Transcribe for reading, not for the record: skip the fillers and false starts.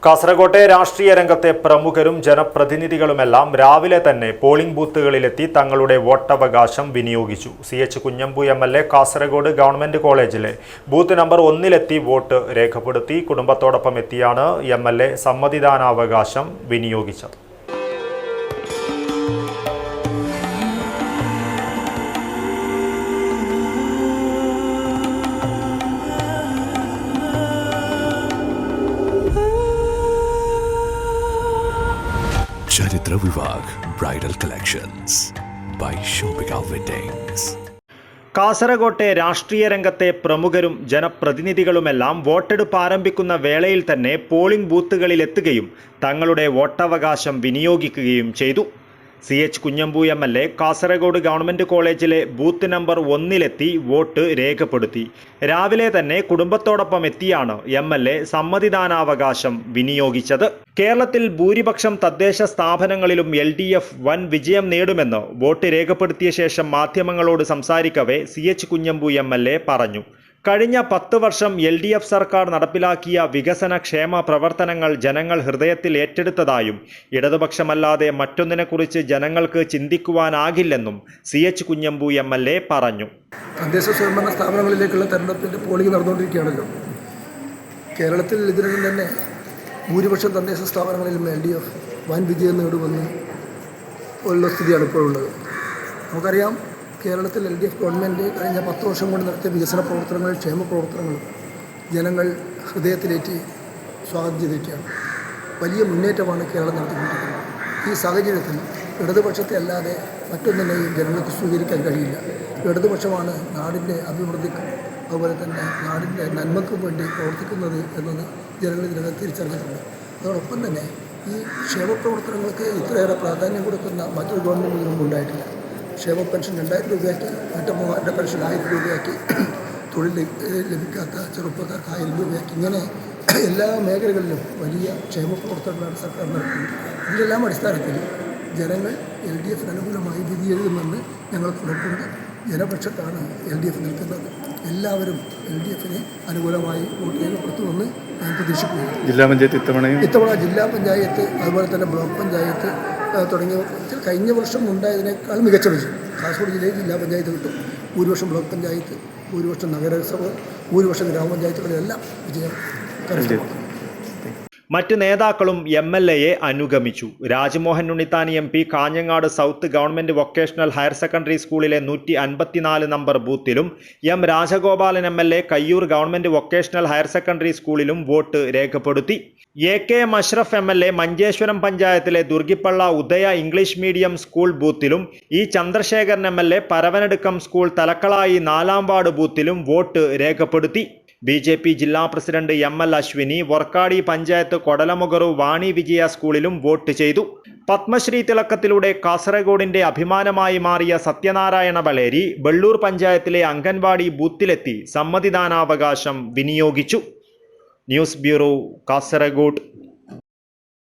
കാസർകോട്ടെ രാഷ്ട്രീയ രംഗത്തെ പ്രമുഖരും ജനപ്രതിനിധികളുമെല്ലാം രാവിലെ തന്നെ പോളിംഗ് ബൂത്തുകളിലെത്തി തങ്ങളുടെ വോട്ടവകാശം വിനിയോഗിച്ചു. CH Kunhambu MLA Kasaragod government കോളേജിലെ ബൂത്ത് നമ്പർ 1 വോട്ട് രേഖപ്പെടുത്തി. കുടുംബത്തോടൊപ്പം എത്തിയാണ് MLA സമ്മതിദാനാവകാശം വിനിയോഗിച്ചത്. ചരിത്ര Vivah bridal collections by shopping weddings. കാസർകോട്ടെ രാഷ്ട്രീയ രംഗത്തെ പ്രമുഖരും ജനപ്രതിനിധികളുമെല്ലാം വോട്ടെടുപ്പ് ആരംഭിക്കുന്ന വേളയിൽ തന്നെ പോളിംഗ് ബൂത്തുകളിലെത്തുകയും തങ്ങളുടെ വോട്ടവകാശം വിനിയോഗിക്കുകയും ചെയ്തു. CH Kunhambu MLA Kasaragod government കോളേജിലെ ബൂത്ത് നമ്പർ 1 വോട്ട് രേഖപ്പെടുത്തി. രാവിലെ തന്നെ കുടുംബത്തോടൊപ്പം എത്തിയാണ് MLA സമ്മതിദാനാവകാശം വിനിയോഗിച്ചത്. കേരളത്തിൽ ഭൂരിപക്ഷം തദ്ദേശ സ്ഥാപനങ്ങളിലും LDF വൻ വിജയം നേടുമെന്ന് വോട്ട് രേഖപ്പെടുത്തിയ ശേഷം മാധ്യമങ്ങളോട് സംസാരിക്കവേ CH കുഞ്ഞമ്പു MLA പറഞ്ഞു. കഴിഞ്ഞ 10 വർഷം LDF സർക്കാർ നടപ്പിലാക്കിയ വികസന ക്ഷേമ പ്രവർത്തനങ്ങൾ ജനങ്ങൾ ഹൃദയത്തിൽ ഏറ്റെടുത്തതായും ഇടതുപക്ഷമല്ലാതെ മറ്റൊന്നിനെക്കുറിച്ച് ജനങ്ങൾക്ക് ചിന്തിക്കുവാനാകില്ലെന്നും CH കുഞ്ഞമ്പു MLA പറഞ്ഞു. തദ്ദേശ സ്വയംഭരണ സ്ഥാപനങ്ങളിലേക്കുള്ള തെരഞ്ഞെടുപ്പിൻ്റെ പോളിംഗ് നടന്നുകൊണ്ടിരിക്കുകയാണല്ലോ. കേരളത്തിൽ ഇതിനകം തന്നെ ഭൂരിപക്ഷം തദ്ദേശ സ്ഥാപനങ്ങളിലും LDF വൻ വിജയം നേടുമെന്ന് ഉള്ള സ്ഥിതിയാണ് ഇപ്പോഴുള്ളത്. നമുക്കറിയാം, കേരളത്തിൽ LDF ഗവൺമെൻറ് കഴിഞ്ഞ 10 വർഷം കൊണ്ട് നടത്തിയ വികസന പ്രവർത്തനങ്ങളും ക്ഷേമ പ്രവർത്തനങ്ങളും ജനങ്ങൾ ഹൃദയത്തിലേറ്റി സ്വാഗതം ചെയ്തിരിക്കുകയാണ്. വലിയ മുന്നേറ്റമാണ് കേരളം നടത്തിക്കൊണ്ടിരിക്കുന്നത്. ഈ സാഹചര്യത്തിൽ ഇടതുപക്ഷത്തെ അല്ലാതെ മറ്റൊന്നിനെയും ജനങ്ങൾക്ക് സ്വീകരിക്കാൻ കഴിയില്ല. ഇടതുപക്ഷമാണ് നാടിൻ്റെ അഭിവൃദ്ധിക്കും അതുപോലെ തന്നെ നാടിൻ്റെ നന്മയ്ക്കും വേണ്ടി പ്രവർത്തിക്കുന്നത് എന്നത് ജനങ്ങൾ ഇതിനകം തിരിച്ചറിഞ്ഞിട്ടുണ്ട്. അതോടൊപ്പം തന്നെ ഈ ക്ഷേമ പ്രവർത്തനങ്ങൾക്ക് ഇത്രയേറെ പ്രാധാന്യം കൊടുക്കുന്ന മറ്റൊരു ഗവൺമെൻറ് ഇതിനും ഉണ്ടായിട്ടില്ല. ക്ഷേമ പെൻഷൻ 2000 രൂപയാക്കി, വീട്ടമ്മമാരുടെ പെൻഷൻ 1000 രൂപയാക്കി, തൊഴിൽ ലഭിക്കാത്ത ചെറുപ്പക്കാർക്ക് 1000 രൂപയാക്കി, ഇങ്ങനെ എല്ലാ മേഖലകളിലും വലിയ ക്ഷേമ പ്രവർത്തനങ്ങളാണ് സർക്കാർ നടത്തുന്നത്. ഇതിലെല്ലാം അടിസ്ഥാനത്തിൽ ജനങ്ങൾ LDFന് അനുകൂലമായി വിധി എഴുതുമെന്ന് ഞങ്ങൾക്ക് ഉറപ്പുണ്ട്. ജനപക്ഷത്താണ് LDF നിൽക്കുന്നത്. എല്ലാവരും LDFന് അനുകൂലമായി വോട്ട് രേഖപ്പെടുത്തുമെന്ന് ഞാൻ പ്രതീക്ഷിക്കുന്നു. ജില്ലാ പഞ്ചായത്ത് ഇത്തവണ ജില്ലാ പഞ്ചായത്ത് അതുപോലെ തന്നെ ബ്ലോക്ക് പഞ്ചായത്ത് തുടങ്ങിയ കഴിഞ്ഞ വർഷം ഉണ്ടായതിനേക്കാൾ മികച്ച വിജയം കാസർഗോഡ് ജില്ലയിൽ ജില്ലാ പഞ്ചായത്ത് കിട്ടും. ഭൂരിപക്ഷം ബ്ലോക്ക് പഞ്ചായത്ത്, ഭൂരിപക്ഷം നഗരസഭ, ഭൂരിപക്ഷം ഗ്രാമപഞ്ചായത്തുകളിലെല്ലാം വിജയം കരസ്ഥമാക്കും. മറ്റ് നേതാക്കളും MLAയെ അനുഗമിച്ചു. Rajmohan Unnithan MP Kanhangad south government vocational higher secondary സ്കൂളിലെ 154 നമ്പർ ബൂത്തിലും M Rajagopalan MLA Kayyur government vocational higher secondary സ്കൂളിലും വോട്ട് രേഖപ്പെടുത്തി. AKM അഷ്റഫ് MLA മഞ്ചേശ്വരം പഞ്ചായത്തിലെ Durgippalla Udaya English medium school ബൂത്തിലും E Chandrasekharan MLA Paravanadukkam school Thalakkalayi 4-ാം വാർഡ് ബൂത്തിലും വോട്ട് രേഖപ്പെടുത്തി. BJP ജില്ലാ പ്രസിഡന്റ് ML അശ്വിനി വർക്കാടി പഞ്ചായത്ത് കൊടലമുഗറു വാണി വിജയ സ്കൂളിലും വോട്ട് ചെയ്തു. പത്മശ്രീ തിളക്കത്തിലൂടെ കാസർഗോഡിന്റെ അഭിമാനമായി മാറിയ സത്യനാരായണ ബളേരി ബെള്ളൂർ പഞ്ചായത്തിലെ അംഗൻവാടി ബൂത്തിലെത്തി സമ്മതിദാനാവകാശം വിനിയോഗിച്ചു. News bureau, Kasaragod.